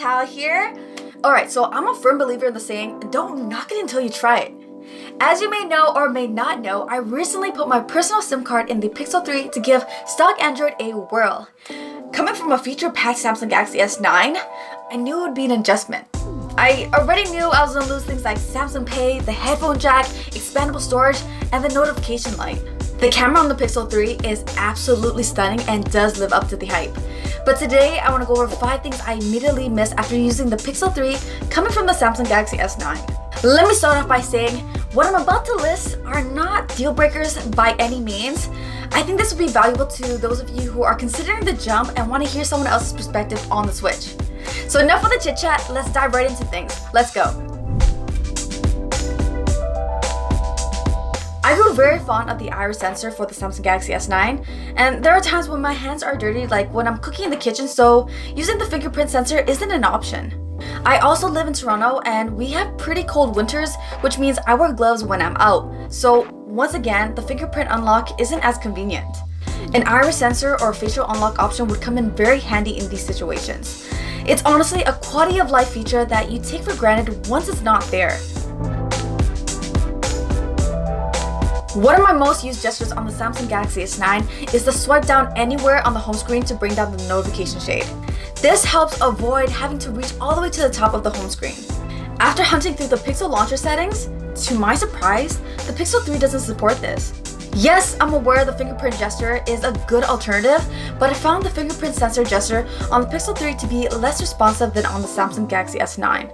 Thao here. Alright, so I'm a firm believer in the saying, don't knock it until you try it. As you may know or may not know, I recently put my personal SIM card in the Pixel 3 to give stock Android a whirl. Coming from a feature-packed Samsung Galaxy S9, I knew it would be an adjustment. I already knew I was going to lose things like Samsung Pay, the headphone jack, expandable storage, and the notification light. The camera on the Pixel 3 is absolutely stunning and does live up to the hype. But today, I want to go over 5 things I immediately missed after using the Pixel 3 coming from the Samsung Galaxy S9. Let me start off by saying, what I'm about to list are not deal breakers by any means. I think this would be valuable to those of you who are considering the jump and want to hear someone else's perspective on the Switch. So enough of the chit chat, let's dive right into things. Let's go. I grew very fond of the iris sensor for the Samsung Galaxy S9, and there are times when my hands are dirty, like when I'm cooking in the kitchen, so using the fingerprint sensor isn't an option. I also live in Toronto and we have pretty cold winters, which means I wear gloves when I'm out. So once again, the fingerprint unlock isn't as convenient. An iris sensor or facial unlock option would come in very handy in these situations. It's honestly a quality of life feature that you take for granted once it's not there. One of my most used gestures on the Samsung Galaxy S9 is the swipe down anywhere on the home screen to bring down the notification shade. This helps avoid having to reach all the way to the top of the home screen. After hunting through the Pixel launcher settings, to my surprise, the Pixel 3 doesn't support this. Yes, I'm aware the fingerprint gesture is a good alternative, but I found the fingerprint sensor gesture on the Pixel 3 to be less responsive than on the Samsung Galaxy S9.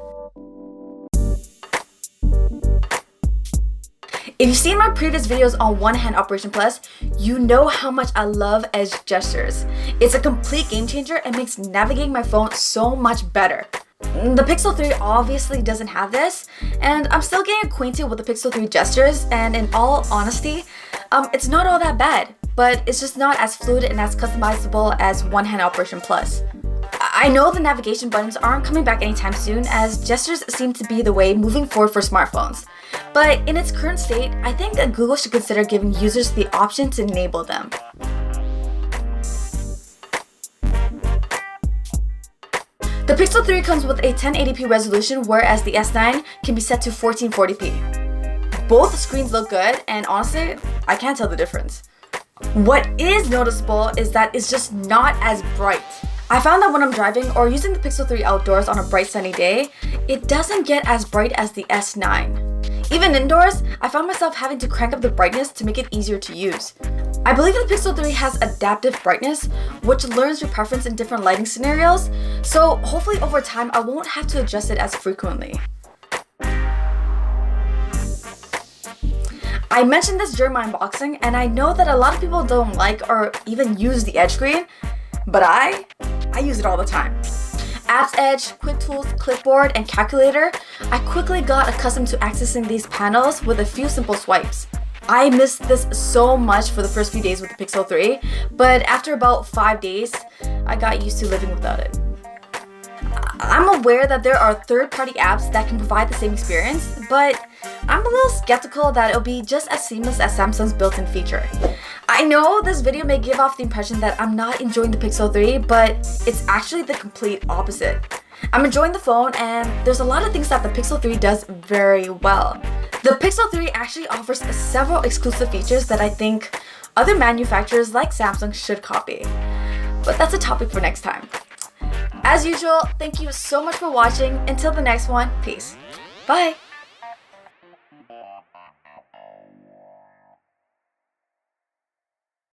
If you've seen my previous videos on one-hand operation plus, you know how much I love edge gestures. It's a complete game changer and makes navigating my phone so much better. The Pixel 3 obviously doesn't have this, and I'm still getting acquainted with the Pixel 3 gestures, and in all honesty, it's not all that bad, but it's just not as fluid and as customizable as one-hand operation plus. I know the navigation buttons aren't coming back anytime soon, as gestures seem to be the way moving forward for smartphones. But in its current state, I think that Google should consider giving users the option to enable them. The Pixel 3 comes with a 1080p resolution, whereas the S9 can be set to 1440p. Both screens look good, and honestly, I can't tell the difference. What is noticeable is that it's just not as bright. I found that when I'm driving or using the Pixel 3 outdoors on a bright sunny day, it doesn't get as bright as the S9. Even indoors, I found myself having to crank up the brightness to make it easier to use. I believe the Pixel 3 has adaptive brightness, which learns your preference in different lighting scenarios, so hopefully over time I won't have to adjust it as frequently. I mentioned this during my unboxing, and I know that a lot of people don't like or even use the edge screen, but I use it all the time. Apps Edge, Quick Tools, Clipboard, and Calculator, I quickly got accustomed to accessing these panels with a few simple swipes. I missed this so much for the first few days with the Pixel 3, but after about 5 days, I got used to living without it. I'm aware that there are third-party apps that can provide the same experience, but I'm a little skeptical that it'll be just as seamless as Samsung's built-in feature. I know this video may give off the impression that I'm not enjoying the Pixel 3, but it's actually the complete opposite. I'm enjoying the phone, and there's a lot of things that the Pixel 3 does very well. The Pixel 3 actually offers several exclusive features that I think other manufacturers like Samsung should copy. But that's a topic for next time. As usual, thank you so much for watching. Until the next one, peace. Bye!